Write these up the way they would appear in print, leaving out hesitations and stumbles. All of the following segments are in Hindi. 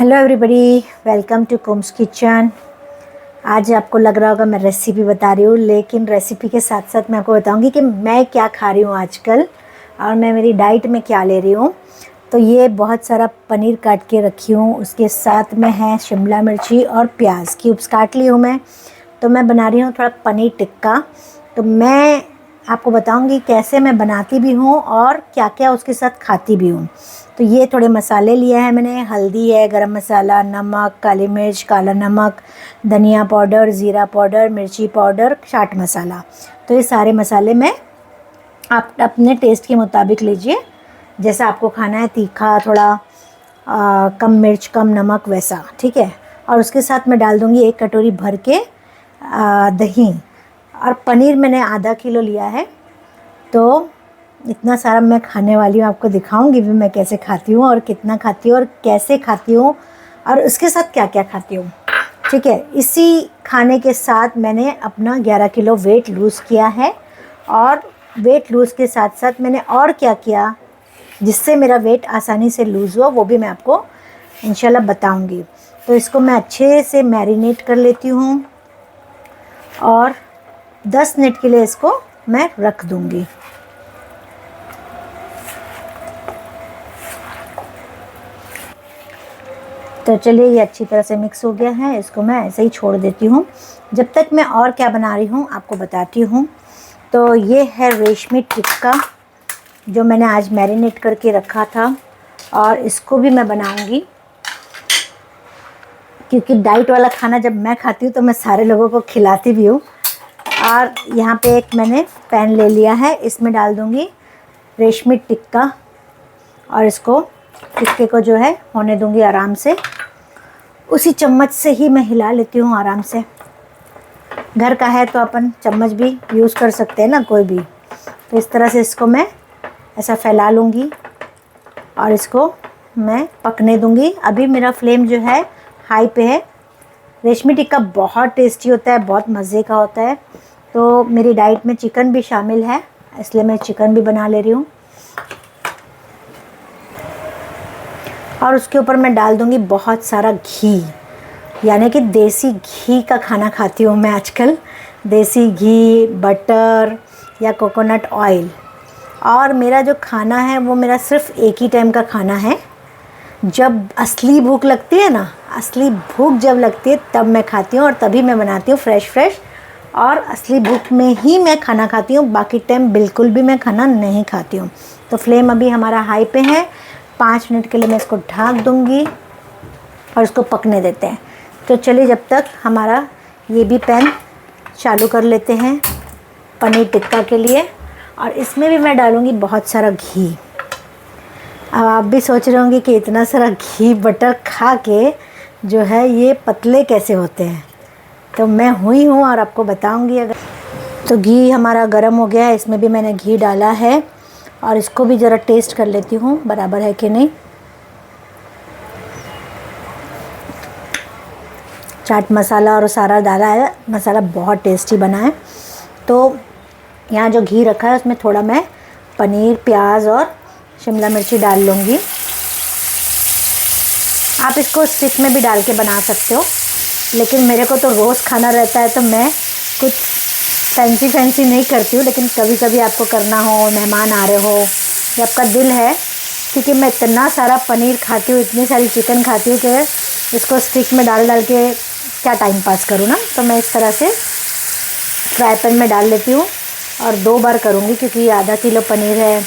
हेलो एवरीबॉडी, वेलकम टू कुम्स किचन। आज आपको लग रहा होगा मैं रेसिपी बता रही हूँ, लेकिन रेसिपी के साथ साथ मैं आपको बताऊँगी कि मैं क्या खा रही हूँ आजकल और मैं मेरी डाइट में क्या ले रही हूँ। तो ये बहुत सारा पनीर काट के रखी हूँ, उसके साथ में है शिमला मिर्ची और प्याज क्यूब्स काट ली हूँ मैं। तो मैं बना रही हूँ थोड़ा पनीर टिक्का। तो मैं आपको बताऊंगी कैसे मैं बनाती भी हूँ और क्या क्या उसके साथ खाती भी हूँ। तो ये थोड़े मसाले लिए हैं मैंने, हल्दी है, गरम मसाला, नमक, काली मिर्च, काला नमक, धनिया पाउडर, ज़ीरा पाउडर, मिर्ची पाउडर, चाट मसाला। तो ये सारे मसाले मैं आप अपने टेस्ट के मुताबिक लीजिए, जैसा आपको खाना है, तीखा थोड़ा, कम मिर्च कम नमक वैसा, ठीक है। और उसके साथ मैं डाल दूँगी 1 कटोरी भर के दही। और पनीर मैंने आधा किलो लिया है। तो इतना सारा मैं खाने वाली हूँ, आपको दिखाऊंगी भी मैं कैसे खाती हूँ और कितना खाती हूँ और कैसे खाती हूँ और उसके साथ क्या क्या खाती हूँ, ठीक है। इसी खाने के साथ मैंने अपना 11 किलो वेट लूज़ किया है। और वेट लूज़ के साथ साथ मैंने और क्या किया जिससे मेरा वेट आसानी से लूज़ हुआ, वो भी मैं आपको इंशाल्लाह बताऊंगी। तो इसको मैं अच्छे से मैरिनेट कर लेती हूँ और 10 मिनट के लिए इसको मैं रख दूंगी। तो चलिए, ये अच्छी तरह से मिक्स हो गया है, इसको मैं ऐसे ही छोड़ देती हूँ। जब तक मैं और क्या बना रही हूँ आपको बताती हूँ। तो ये है रेशमी टिक्का जो मैंने आज मैरिनेट करके रखा था, और इसको भी मैं बनाऊंगी क्योंकि डाइट वाला खाना जब मैं खाती हूँ तो मैं सारे लोगों को खिलाती भी हूँ। और यहाँ पे एक मैंने पैन ले लिया है, इसमें डाल दूँगी रेशमी टिक्का और इसको टिक्के को जो है होने दूँगी आराम से। उसी चम्मच से ही मैं हिला लेती हूँ आराम से। घर का है तो अपन चम्मच भी यूज़ कर सकते हैं ना, कोई भी। तो इस तरह से इसको मैं ऐसा फैला लूँगी और इसको मैं पकने दूँगी। अभी मेरा फ्लेम जो है हाई पे है। रेशमी टिक्का बहुत टेस्टी होता है, बहुत मज़े का होता है। तो मेरी डाइट में चिकन भी शामिल है, इसलिए मैं चिकन भी बना ले रही हूँ। और उसके ऊपर मैं डाल दूँगी बहुत सारा घी, यानी कि देसी घी का खाना खाती हूँ मैं आजकल। देसी घी, बटर या कोकोनट ऑयल। और मेरा जो खाना है वो मेरा सिर्फ एक ही टाइम का खाना है। जब असली भूख लगती है ना, असली भूख जब लगती है तब मैं खाती हूँ और तभी मैं बनाती हूँ फ्रेश और असली भूख में ही मैं खाना खाती हूँ। बाकी टाइम बिल्कुल भी मैं खाना नहीं खाती हूँ। तो फ्लेम अभी हमारा हाई पे है। 5 मिनट के लिए मैं इसको ढक दूँगी और इसको पकने देते हैं। तो चलिए, जब तक हमारा ये भी पैन चालू कर लेते हैं पनीर टिक्का के लिए। और इसमें भी मैं डालूँगी बहुत सारा घी। अब आप भी सोच रहे होंगे कि इतना सारा घी बटर खा के जो है ये पतले कैसे होते हैं। तो मैं हुई हूँ और आपको बताऊँगी। अगर तो घी हमारा गर्म हो गया है, इसमें भी मैंने घी डाला है और इसको भी ज़रा टेस्ट कर लेती हूँ बराबर है कि नहीं। चाट मसाला और सारा डाला है, मसाला बहुत टेस्टी बना है। तो यहाँ जो घी रखा है उसमें थोड़ा मैं पनीर, प्याज और शिमला मिर्ची डाल लूँगी। आप इसको स्टिक में भी डाल के बना सकते हो, लेकिन मेरे को तो रोज़ खाना रहता है तो मैं कुछ फैंसी नहीं करती हूँ। लेकिन कभी कभी आपको करना हो, मेहमान आ रहे हो या आपका दिल है, क्योंकि मैं इतना सारा पनीर खाती हूँ, इतनी सारी चिकन खाती हूँ कि इसको स्टिक में डाल के क्या टाइम पास करूँ ना। तो मैं इस तरह से फ्राई पैन में डाल लेती हूँ और 2 बार करूँगी, क्योंकि आधा किलो पनीर है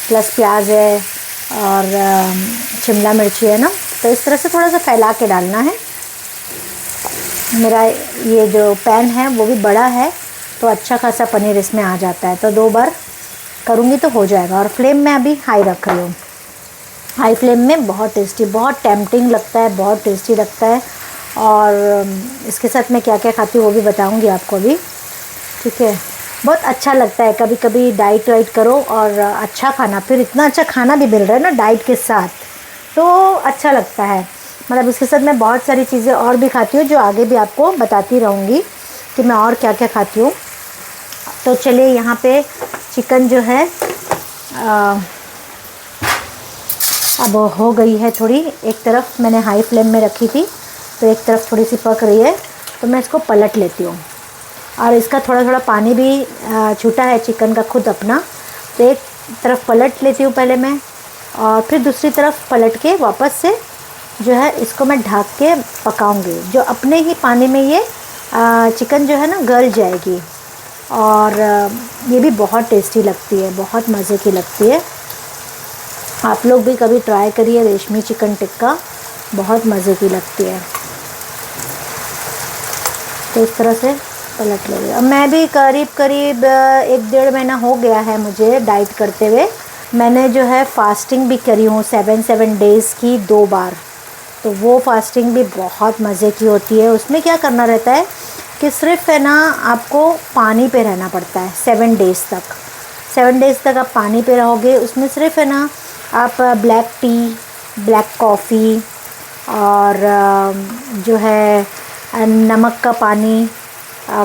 प्लस प्याज है और शिमला मिर्ची है ना। तो इस तरह से थोड़ा सा फैला के डालना है। मेरा ये जो पैन है वो भी बड़ा है तो अच्छा खासा पनीर इसमें आ जाता है। तो 2 बार करूँगी तो हो जाएगा। और फ्लेम में अभी हाई रख रही हूँ। हाई फ्लेम में बहुत टेस्टी, बहुत टेम्पटिंग लगता है, बहुत टेस्टी लगता है। और इसके साथ मैं क्या क्या खाती हूँ वो भी बताऊँगी आपको अभी, ठीक है। बहुत अच्छा लगता है। कभी कभी डाइट वाइट करो और अच्छा खाना, फिर इतना अच्छा खाना भी मिल रहा है ना डाइट के साथ, तो अच्छा लगता है। मतलब इसके साथ मैं बहुत सारी चीज़ें और भी खाती हूँ जो आगे भी आपको बताती रहूँगी कि मैं और क्या क्या खाती हूँ। तो चलिए, यहाँ पे चिकन जो है अब हो गई है थोड़ी, एक तरफ मैंने हाई फ्लेम में रखी थी तो एक तरफ थोड़ी सी पक रही है, तो मैं इसको पलट लेती हूँ। और इसका थोड़ा थोड़ा पानी भी छूटा है चिकन का खुद अपना, तो एक तरफ पलट लेती हूँ पहले मैं, और फिर दूसरी तरफ पलट के वापस से जो है इसको मैं ढक के पकाऊंगी। जो अपने ही पानी में ये चिकन जो है ना गल जाएगी, और ये भी बहुत टेस्टी लगती है, बहुत मज़े की लगती है। आप लोग भी कभी ट्राई करिए रेशमी चिकन टिक्का, बहुत मज़े की लगती है। तो इस तरह से पलट लेंगे। अब मैं भी करीब 1-1.5 महीना हो गया है मुझे डाइट करते हुए। मैंने जो है फास्टिंग भी करी हूँ 7 डेज़ की 2 बार, तो वो फास्टिंग भी बहुत मज़े की होती है। उसमें क्या करना रहता है कि सिर्फ है ना आपको पानी पे रहना पड़ता है 7 डेज़ तक। 7 डेज़ तक आप पानी पे रहोगे, उसमें सिर्फ है ना आप ब्लैक टी, ब्लैक कॉफ़ी और जो है नमक का पानी,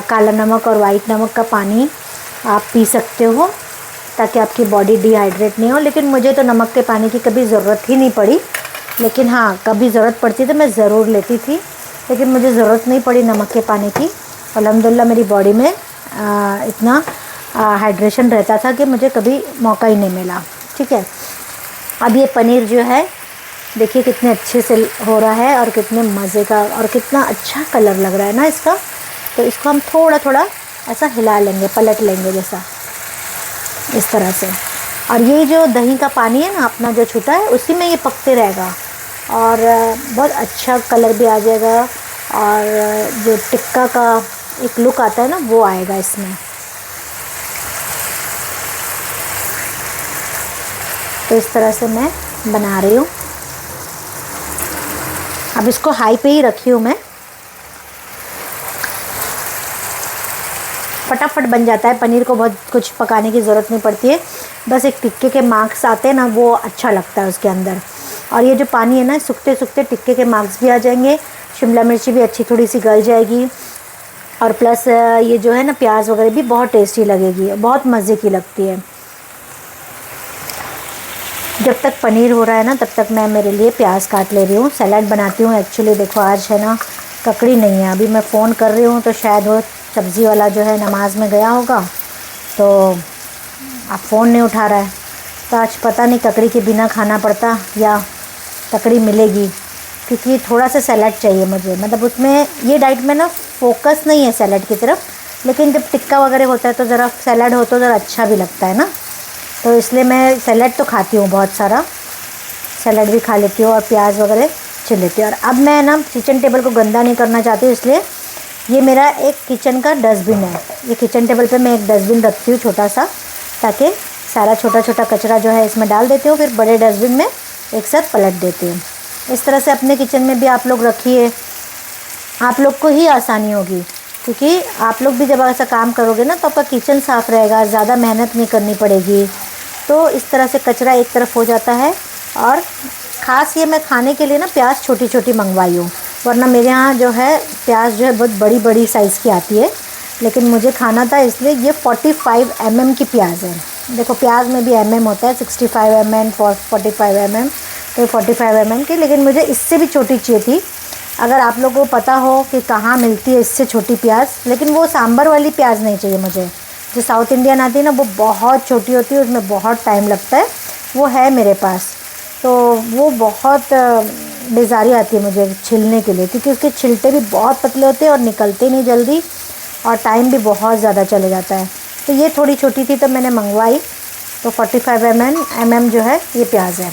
काला नमक और वाइट नमक का पानी आप पी सकते हो, ताकि आपकी बॉडी डिहाइड्रेट नहीं हो। लेकिन मुझे तो नमक के पानी की कभी ज़रूरत ही नहीं पड़ी, लेकिन हाँ कभी ज़रूरत पड़ती तो मैं ज़रूर लेती थी, लेकिन मुझे ज़रूरत नहीं पड़ी नमक के पानी की। अल्हम्दुलिल्लाह मेरी बॉडी में इतना हाइड्रेशन रहता था कि मुझे कभी मौका ही नहीं मिला। ठीक है, अब ये पनीर जो है देखिए कितने अच्छे से हो रहा है और कितने मज़े का और कितना अच्छा कलर लग रहा है ना इसका। तो इसको हम थोड़ा थोड़ा ऐसा हिला लेंगे, पलट लेंगे जैसा, इस तरह से। और ये जो दही का पानी है ना अपना जो छूटा है, उसी में ये पकते रहेगा और बहुत अच्छा कलर भी आ जाएगा, और जो टिक्का का एक लुक आता है ना वो आएगा इसमें। तो इस तरह से मैं बना रही हूँ। अब इसको हाई पे ही रखी हूँ मैं, फटाफट बन जाता है। पनीर को बहुत कुछ पकाने की ज़रूरत नहीं पड़ती है, बस एक टिक्के के मार्क्स आते हैं ना, वो अच्छा लगता है उसके अंदर। और ये जो पानी है ना, सूखते सूखते टिक्के के मार्क्स भी आ जाएंगे, शिमला मिर्ची भी अच्छी थोड़ी सी गल जाएगी, और प्लस ये जो है ना प्याज वगैरह भी बहुत टेस्टी लगेगी, बहुत मज़े की लगती है। जब तक पनीर हो रहा है ना तब तक मैं मेरे लिए प्याज काट ले रही हूँ, सलाद बनाती हूँ। एक्चुअली देखो आज है ना ककड़ी नहीं है, अभी मैं फ़ोन कर रही हूँ तो शायद वो सब्ज़ी वाला जो है नमाज में गया होगा, तो अब फ़ोन नहीं उठा रहा है। तो आज पता नहीं ककड़ी के बिना खाना पड़ता या ककड़ी मिलेगी, क्योंकि थोड़ा सा सलाद चाहिए मुझे। मतलब उसमें ये डाइट में ना फोकस नहीं है सलाद की तरफ, लेकिन जब टिक्का वगैरह होता है तो ज़रा सलाद हो तो ज़रा अच्छा भी लगता है ना, तो इसलिए मैं सलाद तो खाती हूँ, बहुत सारा सलाद भी खा लेती हूँ और प्याज वगैरह छिल लेती हूँ। और अब मैं ना किचन टेबल को गंदा नहीं करना चाहती हूँ, इसलिए ये मेरा एक किचन का डस्टबिन है। ये किचन टेबल पे मैं एक डस्टबिन रखती हूँ छोटा सा, ताकि सारा छोटा छोटा कचरा जो है इसमें डाल देती हूँ, फिर बड़े डस्टबिन में एक साथ पलट देती हूँ। इस तरह से अपने किचन में भी आप लोग रखिए, आप लोग को ही आसानी होगी, क्योंकि आप लोग भी जब ऐसा काम करोगे ना तो आपका किचन साफ़ रहेगा, ज़्यादा मेहनत नहीं करनी पड़ेगी। तो इस तरह से कचरा एक तरफ हो जाता है। और ख़ास ये मैं खाने के लिए ना प्याज छोटी छोटी मंगवाई हूँ, वरना मेरे यहाँ जो है प्याज जो है बहुत बड़ी बड़ी साइज़ की आती है, लेकिन मुझे खाना था इसलिए ये 45 mm की प्याज है। देखो प्याज में भी mm होता है, 65 mm 45 mm, तो 45 mm की, लेकिन मुझे इससे भी छोटी चाहिए थी। अगर आप लोगों को पता हो कि कहाँ मिलती है इससे छोटी प्याज, लेकिन वो सांभर वाली प्याज नहीं चाहिए मुझे, जो साउथ इंडियन आती है ना वो बहुत छोटी होती है, उसमें बहुत टाइम लगता है, वो है मेरे पास। तो वो बहुत बेजारी आती है मुझे छिलने के लिए, क्योंकि उसके छिलटे भी बहुत पतले होते हैं और निकलते नहीं जल्दी, और टाइम भी बहुत ज़्यादा चले जाता है। तो ये थोड़ी छोटी थी तो मैंने मंगवाई, तो 45 mm जो है ये प्याज है।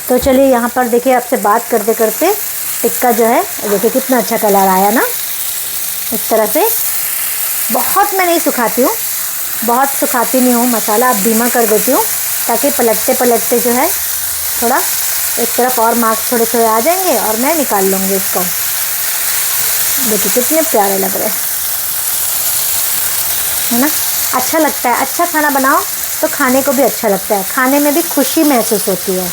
तो चलिए यहाँ पर देखिए, आपसे बात करते करते टिक्का जो है देखिए कितना अच्छा कलर आया ना। इस तरह से बहुत मैं नहीं सुखाती हूँ, बहुत सुखाती नहीं हूँ मसाला, अब धीमा कर देती हूँ, ताकि पलटते पलटते जो है थोड़ा एक तरफ और मार्क्स थोड़े थोड़े आ जाएंगे और मैं निकाल लूँगी इसको। देखिए कितने प्यारे लग रहे हैं, है ना। अच्छा लगता है, अच्छा खाना बनाओ तो खाने को भी अच्छा लगता है, खाने में भी खुशी महसूस होती है।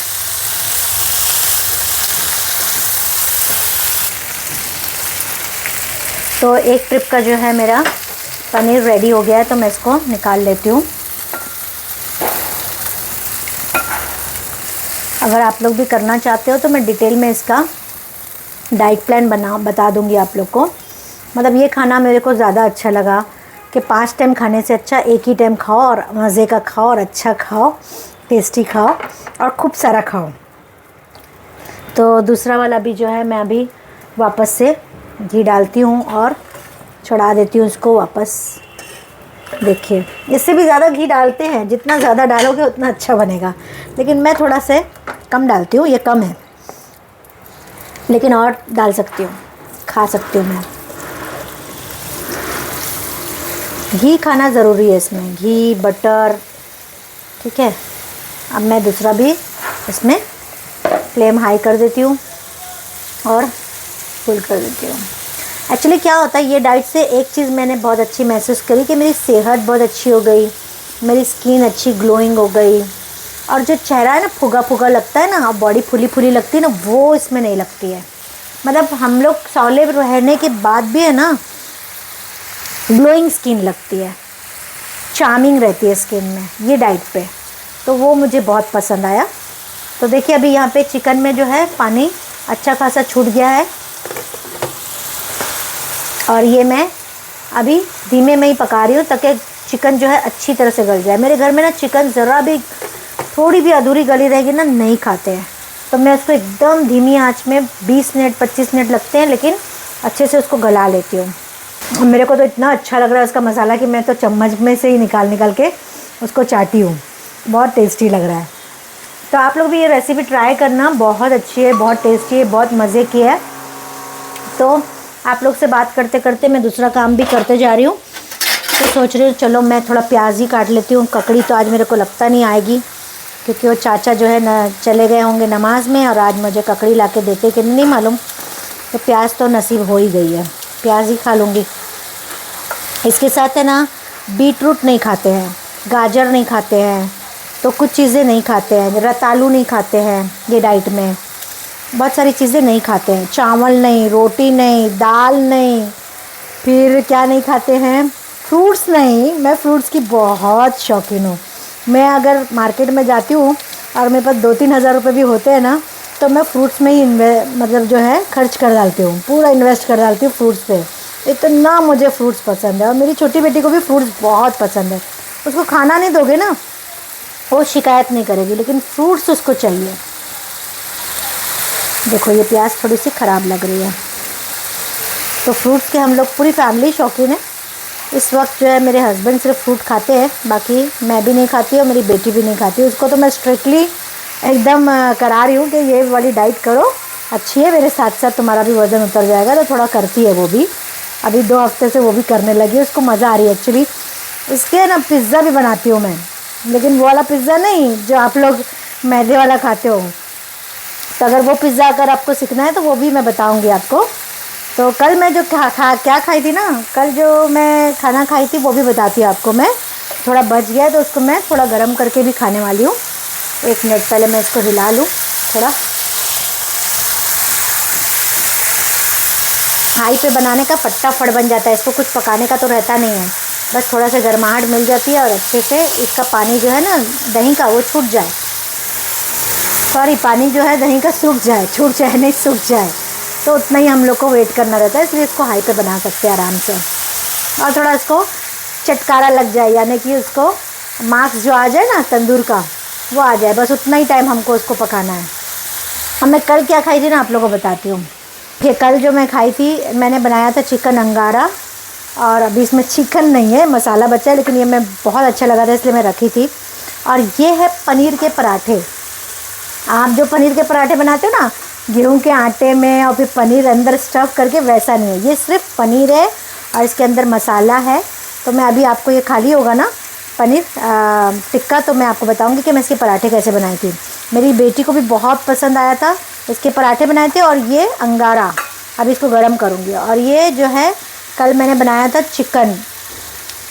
तो एक ट्रिप का जो है मेरा पनीर रेडी हो गया है, तो मैं इसको निकाल लेती हूँ। अगर आप लोग भी करना चाहते हो तो मैं डिटेल में इसका डाइट प्लान बता दूंगी आप लोग को। मतलब ये खाना मेरे को ज़्यादा अच्छा लगा कि 5 टाइम खाने से अच्छा एक ही टाइम खाओ और मज़े का खाओ और अच्छा खाओ, टेस्टी खाओ और खूब सारा खाओ। तो दूसरा वाला भी जो है मैं अभी वापस से घी डालती हूँ और चढ़ा देती हूँ इसको वापस। देखिए इससे भी ज़्यादा घी डालते हैं, जितना ज़्यादा डालोगे उतना अच्छा बनेगा, लेकिन मैं थोड़ा से कम डालती हूँ, ये कम है लेकिन और डाल सकती हूँ, खा सकती हूँ मैं। घी खाना ज़रूरी है इसमें, घी बटर, ठीक है। अब मैं दूसरा भी इसमें फ्लेम हाई कर देती हूँ और फुल कर देती हूँ। एक्चुअली क्या होता है, ये डाइट से एक चीज़ मैंने बहुत अच्छी महसूस करी कि मेरी सेहत बहुत अच्छी हो गई, मेरी स्किन अच्छी ग्लोइंग हो गई, और जो चेहरा है ना फुगा फुगा लगता है ना और बॉडी फुली फुली लगती है ना, वो इसमें नहीं लगती है। मतलब हम लोग सौले रहने के बाद भी है ना ग्लोइंग स्किन लगती है, चार्मिंग रहती है स्किन में ये डाइट पे, तो वो मुझे बहुत पसंद आया। तो देखिए अभी यहाँ पे चिकन में जो है पानी अच्छा खासा छूट गया है और ये मैं अभी धीमे में ही पका रही हूँ ताकि चिकन जो है अच्छी तरह से गल जाए। मेरे घर में ना चिकन ज़रा भी थोड़ी भी अधूरी गली रहेगी ना नहीं खाते हैं, तो मैं उसको एकदम धीमी आंच में 20 मिनट 25 मिनट लगते हैं लेकिन अच्छे से उसको गला लेती हूँ। मेरे को तो इतना अच्छा लग रहा है उसका मसाला कि मैं तो चम्मच में से ही निकाल के उसको चाटी हूँ, बहुत टेस्टी लग रहा है। तो आप लोग भी ये रेसिपी ट्राई करना, बहुत अच्छी है, बहुत टेस्टी है, बहुत मज़े की है। तो आप लोग से बात करते करते मैं दूसरा काम भी करते जा रही हूँ, तो सोच रही हूँ चलो मैं थोड़ा प्याज ही काट लेती हूँ। ककड़ी तो आज मेरे को लगता नहीं आएगी क्योंकि वो चाचा जो है न चले गए होंगे नमाज में, और आज मुझे ककड़ी ला के देते कि नहीं मालूम। तो प्याज तो नसीब हो ही गई है, प्याज ही खा लूँगी। इसके साथ है ना बीट रूट नहीं खाते हैं, गाजर नहीं खाते हैं, तो कुछ चीज़ें नहीं खाते हैं, रतालू नहीं खाते हैं ये डाइट में, बहुत सारी चीज़ें नहीं खाते हैं। चावल नहीं, रोटी नहीं, दाल नहीं, फिर क्या नहीं खाते हैं, फ्रूट्स नहीं। मैं फ्रूट्स की बहुत शौकीन हूँ। मैं अगर मार्केट में जाती हूँ और मेरे पास 2-3 हज़ार रुपये भी होते हैं ना, तो मैं फ्रूट्स में ही मतलब जो है खर्च कर डालती हूँ, पूरा इन्वेस्ट कर डालती हूँ फ्रूट्स पे। इतना मुझे फ्रूट्स पसंद है, और मेरी छोटी बेटी को भी फ्रूट्स बहुत पसंद है। उसको खाना नहीं दोगे ना वो शिकायत नहीं करेगी, लेकिन फ्रूट्स उसको चाहिए। देखो ये प्याज थोड़ी सी ख़राब लग रही है। तो फ्रूट्स के हम लोग पूरी फैमिली शौकीन है। इस वक्त जो है मेरे हस्बैंड सिर्फ फ्रूट खाते हैं, बाकी मैं भी नहीं खाती और मेरी बेटी भी नहीं खाती। उसको तो मैं स्ट्रिक्टली एकदम करा रही हूँ कि ये वाली डाइट करो, अच्छी है, मेरे साथ साथ तुम्हारा भी वज़न उतर जाएगा। तो थोड़ा करती है वो भी, अभी 2 हफ्ते से वो भी करने लगी है, उसको मज़ा आ रही है। एक्चुअली इसके ना पिज़्ज़ा भी बनाती हूँ मैं, लेकिन वो वाला पिज़्ज़ा नहीं जो आप लोग मैदे वाला खाते हो। तो अगर वो पिज़्ज़ा अगर आपको सीखना है तो वो भी मैं बताऊंगी आपको। तो कल मैं जो क्या खाई थी ना, कल जो मैं खाना खाई थी वो भी बताती हूँ आपको मैं। थोड़ा बच गया है तो उसको मैं थोड़ा गरम करके भी खाने वाली हूँ। 1 मिनट पहले मैं इसको हिला लूँ थोड़ा। हाई पे बनाने का फटाफट बन जाता है, इसको कुछ पकाने का तो रहता नहीं है, बस थोड़ा सा गर्माहट मिल जाती है और अच्छे से इसका पानी जो है ना दही का वो छूट जाए, सॉरी पानी जो है दही का सूख जाए, छूट जाए नहीं सूख जाए, तो उतना ही हम लोग को वेट करना रहता है। इसलिए इसको हाई पे बना सकते हैं आराम से, और थोड़ा इसको चटकारा लग जाए, यानी कि उसको मार्क्स जो आ जाए ना तंदूर का वो आ जाए, बस उतना ही टाइम हमको उसको पकाना है। अब मैं कल क्या खाई थी ना आप लोगों को बताती हूँ। ये कल जो मैं खाई थी, मैंने बनाया था चिकन अंगारा, और अभी इसमें चिकन नहीं है, मसाला बचा है, लेकिन ये मैं बहुत अच्छा लगा था इसलिए मैं रखी थी। और ये है पनीर के पराठे। आप जो पनीर के पराठे बनाते हो ना गेहूं के आटे में और फिर पनीर अंदर स्टफ़ करके, वैसा नहीं है, ये सिर्फ पनीर है और इसके अंदर मसाला है। तो मैं अभी आपको ये खाली होगा ना पनीर टिक्का, तो मैं आपको बताऊंगी कि मैं इसके पराठे कैसे बनाई थी। मेरी बेटी को भी बहुत पसंद आया था, इसके पराठे बनाए थे। और ये अंगारा अभी इसको गर्म करूँगी। और ये जो है कल मैंने बनाया था चिकन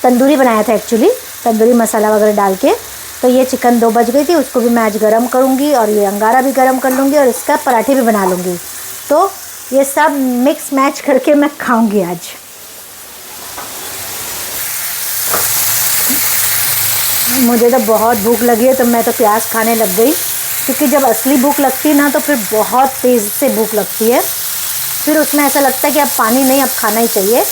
तंदूरी बनाया था, एक्चुअली तंदूरी मसाला वगैरह डाल के। तो ये चिकन 2 बज गई थी, उसको भी मैं आज गरम करूँगी, और ये अंगारा भी गरम कर लूँगी, और इसका पराठे भी बना लूँगी। तो ये सब मिक्स मैच करके मैं खाऊँगी आज। मुझे तो बहुत भूख लगी है, तो मैं तो प्याज खाने लग गई। क्योंकि जब असली भूख लगती है ना तो फिर बहुत तेज़ से भूख लगती है, फिर उसमें ऐसा लगता है कि अब पानी नहीं, अब खाना ही चाहिए।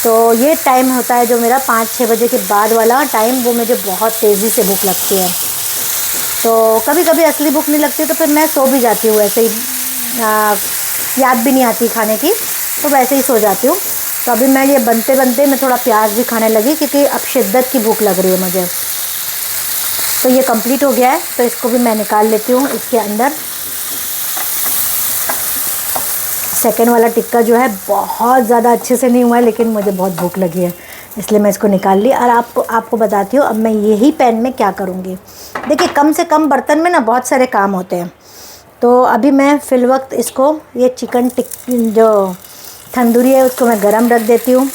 तो ये टाइम होता है जो मेरा 5-6 बजे के बाद वाला टाइम, वो मुझे बहुत तेज़ी से भूख लगती है। तो कभी कभी असली भूख नहीं लगती तो फिर मैं सो भी जाती हूँ ऐसे ही, याद भी नहीं आती खाने की, तो वैसे ही सो जाती हूँ। तो अभी मैं ये बनते बनते मैं थोड़ा प्याज भी खाने लगी, क्योंकि अब शिद्दत की भूख लग रही है मुझे। तो ये कंप्लीट हो गया है, तो इसको भी मैं निकाल लेती हूँ। इसके अंदर सेकंड वाला टिक्का जो है बहुत ज़्यादा अच्छे से नहीं हुआ है, लेकिन मुझे बहुत भूख लगी है इसलिए मैं इसको निकाल ली। और आपको बताती हूँ अब मैं यही पैन में क्या करूँगी। देखिए कम से कम बर्तन में ना बहुत सारे काम होते हैं। तो अभी मैं फिल वक्त इसको, ये चिकन जो तंदूरी है उसको मैं गरम रख देती हूँ।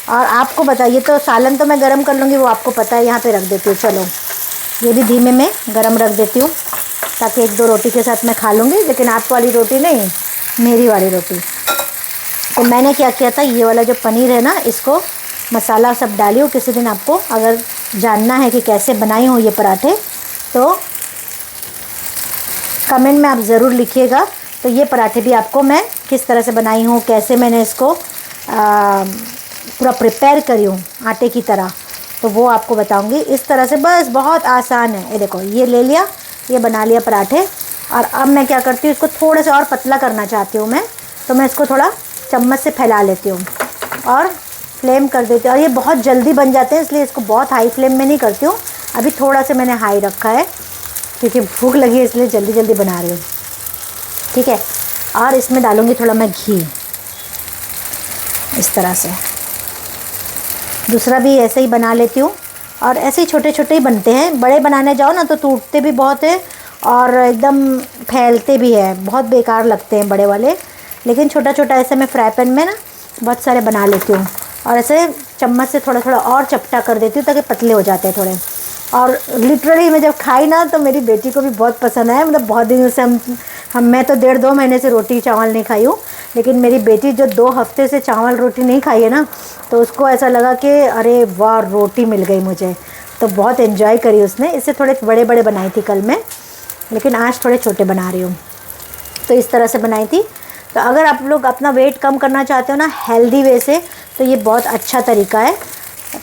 और आपको बताइए, तो सालन तो मैं गरम कर लूँगी, वो आपको पता है, यहाँ पे रख देती हूँ। चलो ये भी धीमे में गरम रख देती हूँ, ताकि 1-2 रोटी के साथ मैं खा लूँगी, लेकिन आप वाली रोटी नहीं, मेरी वाली रोटी। तो मैंने क्या किया था, ये वाला जो पनीर है ना, इसको मसाला सब डाली हूँ। किसी दिन आपको अगर जानना है कि कैसे बनाई हूँ ये पराठे, तो कमेंट में आप ज़रूर लिखिएगा। तो ये पराठे भी आपको मैं किस तरह से बनाई हूँ, कैसे मैंने इसको पूरा प्रिपेयर करी हूँ आटे की तरह, तो वो आपको बताऊँगी इस तरह से। बस बहुत आसान है। ये देखो, ये ले लिया, ये बना लिया पराठे। और अब मैं क्या करती हूँ, इसको थोड़ा सा और पतला करना चाहती हूँ मैं, तो मैं इसको थोड़ा चम्मच से फैला लेती हूँ और फ्लेम कर देती हूँ। और ये बहुत जल्दी बन जाते हैं, इसलिए इसको बहुत हाई फ्लेम में नहीं करती हूँ। अभी थोड़ा सा मैंने हाई रखा है, क्योंकि भूख लगी है इसलिए जल्दी जल्दी बना रही हूँ। ठीक है, और इसमें डालूँगी थोड़ा मैं घी, इस तरह से। दूसरा भी ऐसे ही बना लेती हूँ, और ऐसे ही छोटे छोटे ही बनते हैं। बड़े बनाने जाओ ना तो टूटते भी बहुत है और एकदम फैलते भी है, बहुत बेकार लगते हैं बड़े वाले। लेकिन छोटा छोटा ऐसे मैं फ्राई पैन में ना बहुत सारे बना लेती हूँ, और ऐसे चम्मच से थोड़ा थोड़ा और चपटा कर देती हूँ, ताकि पतले हो जाते हैं थोड़े। और लिटरली मैं जब खाई ना तो मेरी बेटी को भी बहुत पसंद आया। मतलब बहुत दिनों से मैं तो 1.5-2 महीने से रोटी चावल नहीं खाई हूँ, लेकिन मेरी बेटी जो 2 हफ्ते से चावल रोटी नहीं खाई है ना, तो उसको ऐसा लगा कि अरे वाह, रोटी मिल गई मुझे। तो बहुत एंजॉय करी उसने। इससे थोड़े बड़े बड़े बनाई थी कल मैं, लेकिन आज थोड़े छोटे बना रही हूँ। तो इस तरह से बनाई थी। तो अगर आप लोग अपना वेट कम करना चाहते हो ना हेल्दी वे से, तो ये बहुत अच्छा तरीका है।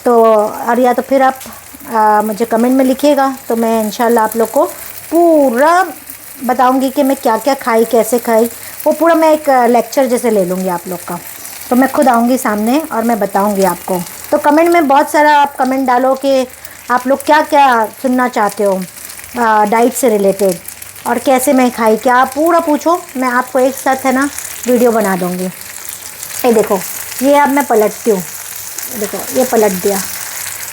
तो और या तो फिर आप मुझे कमेंट में लिखिएगा, तो मैं इंशाल्लाह आप लोग को पूरा बताऊंगी कि मैं क्या क्या खाई, कैसे खाई। वो पूरा मैं एक लेक्चर जैसे ले लूँगी आप लोग का। तो मैं खुद आऊँगी सामने और मैं बताऊँगी आपको। तो कमेंट में बहुत सारा आप कमेंट डालो कि आप लोग क्या क्या सुनना चाहते हो डाइट से रिलेटेड, और कैसे मैं खाई, क्या आप पूरा पूछो, मैं आपको एक साथ है ना वीडियो बना दूँगी। ये देखो, ये अब मैं पलटती हूँ। देखो ये पलट दिया,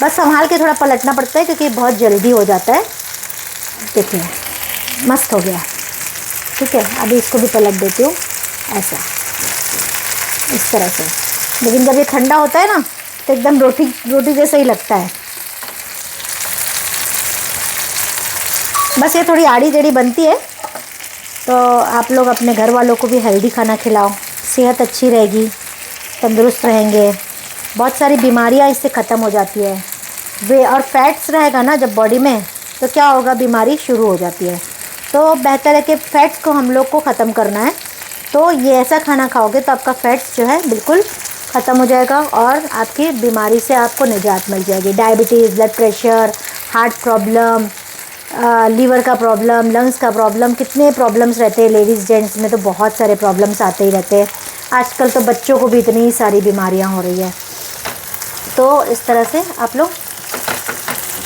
बस संभाल के थोड़ा पलटना पड़ता है, क्योंकि बहुत जल्दी हो जाता है। देखिए मस्त हो गया। ठीक है, अभी इसको भी पलट देती हूँ ऐसा, इस तरह से। लेकिन जब ये ठंडा होता है ना तो एकदम रोटी जैसा ही लगता है। बस ये थोड़ी आड़ी टेढ़ी बनती है। तो आप लोग अपने घर वालों को भी हेल्दी खाना खिलाओ, सेहत अच्छी रहेगी, तंदुरुस्त रहेंगे। बहुत सारी बीमारियां इससे ख़त्म हो जाती है। वे और फैट्स रहेगा ना जब बॉडी में, तो क्या होगा, बीमारी शुरू हो जाती है। तो बेहतर है कि फ़ैट्स को हम लोग को ख़त्म करना है। तो ये ऐसा खाना खाओगे तो आपका फ़ैट्स जो है बिल्कुल ख़त्म हो जाएगा, और आपकी बीमारी से आपको निजात मिल जाएगी। Diabetes, blood pressure, heart problem, liver का प्रॉब्लम, लंग्स का प्रॉब्लम, कितने प्रॉब्लम्स रहते हैं लेडीज़ जेंट्स में, तो बहुत सारे प्रॉब्लम्स आते ही रहते हैं। आजकल तो बच्चों को भी इतनी सारी बीमारियां हो रही है। तो इस तरह से आप लोग,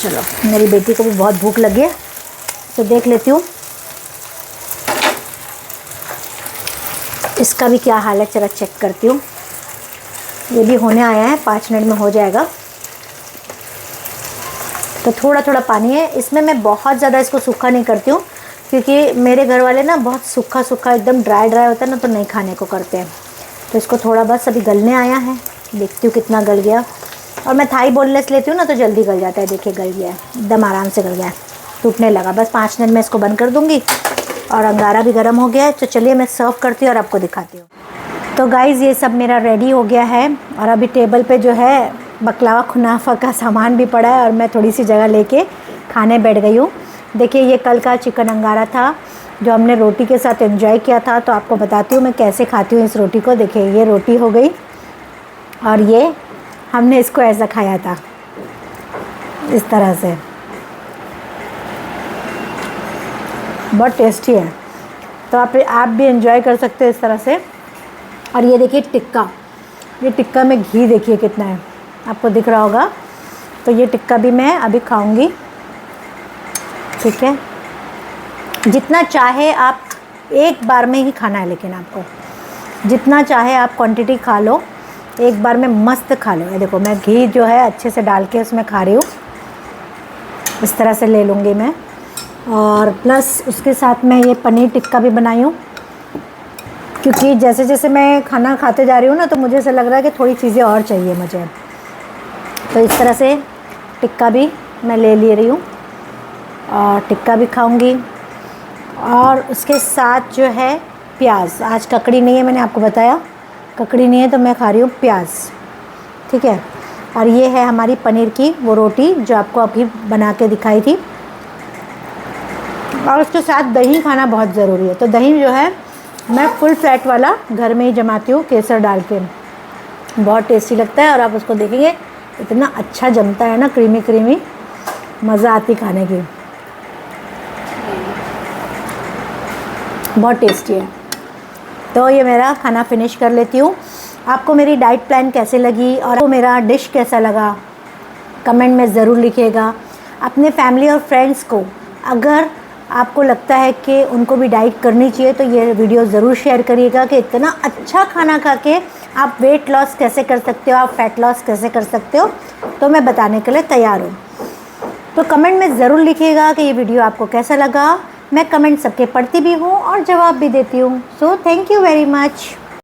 चलो मेरी बेटी को भी बहुत भूख लगी है, तो देख लेती हूँ इसका भी क्या हाल है, चला चेक करती हूँ। ये भी होने आया है, 5 मिनट में हो जाएगा। तो थोड़ा थोड़ा पानी है इसमें, मैं बहुत ज़्यादा इसको सूखा नहीं करती हूँ, क्योंकि मेरे घर वाले ना बहुत सूखा सूखा एकदम ड्राई होता है ना, तो नहीं खाने को करते हैं। तो इसको थोड़ा बस अभी गलने आया है, देखती हूँ कितना गल गया। और मैं थाई बोनलेस लेती हूँ ना तो जल्दी गल जाता है। देखिए गल गया है, एकदम आराम से गल गया है, टूटने लगा। बस 5 मिनट में इसको बंद कर दूँगी, और अंगारा भी गर्म हो गया है। तो चलिए मैं सर्व करती हूँ और आपको दिखाती हूँ। तो गाइज़ ये सब मेरा रेडी हो गया है, और अभी टेबल पे जो है बकलावा खुनाफा का सामान भी पड़ा है, और मैं थोड़ी सी जगह लेके खाने बैठ गई हूँ। देखिए ये कल का चिकन अंगारा था जो हमने रोटी के साथ एंजॉय किया था। तो आपको बताती हूँ मैं कैसे खाती हूँ इस रोटी को। देखिए ये रोटी हो गई और ये हमने इसको ऐसा खाया था, इस तरह से। बहुत टेस्टी है, तो आप भी एंजॉय कर सकते हो इस तरह से। और ये देखिए टिक्का, ये टिक्का में घी देखिए कितना है, आपको दिख रहा होगा। तो ये टिक्का भी मैं अभी खाऊंगी, ठीक है। जितना चाहे आप एक बार में ही खाना है, लेकिन आपको जितना चाहे आप क्वांटिटी खा लो, एक बार में मस्त खा लो। ये देखो मैं घी जो है अच्छे से डाल के उसमें खा रही हूँ, इस तरह से ले लूँगी मैं। और प्लस उसके साथ मैं ये पनीर टिक्का भी बनाई हूँ, क्योंकि जैसे जैसे मैं खाना खाते जा रही हूँ ना, तो मुझे ऐसा लग रहा है कि थोड़ी चीज़ें और चाहिए मुझे। तो इस तरह से टिक्का भी मैं ले रही हूँ और टिक्का भी खाऊंगी। और उसके साथ जो है प्याज, आज ककड़ी नहीं है, मैंने आपको बताया ककड़ी नहीं है, तो मैं खा रही हूँ प्याज, ठीक है। और ये है हमारी पनीर की वो रोटी जो आपको अभी बना के दिखाई थी। और उसके साथ दही खाना बहुत ज़रूरी है। तो दही जो है मैं फुल फैट वाला घर में ही जमाती हूँ, केसर डाल के, बहुत टेस्टी लगता है। और आप उसको देखेंगे इतना अच्छा जमता है ना, क्रीमी क्रीमी, मज़ा आती खाने की, बहुत टेस्टी है। तो ये मेरा खाना फिनिश कर लेती हूँ। आपको मेरी डाइट प्लान कैसे लगी और आपको मेरा डिश कैसा लगा कमेंट में ज़रूर लिखिएगा। अपने फैमिली और फ्रेंड्स को अगर आपको लगता है कि उनको भी डाइट करनी चाहिए, तो ये वीडियो ज़रूर शेयर करिएगा कि इतना अच्छा खाना खा के आप वेट लॉस कैसे कर सकते हो, आप फैट लॉस कैसे कर सकते हो। तो मैं बताने के लिए तैयार हूँ। तो कमेंट में ज़रूर लिखिएगा कि ये वीडियो आपको कैसा लगा। मैं कमेंट सबके पढ़ती भी हूँ और जवाब भी देती हूँ। So thank you very much.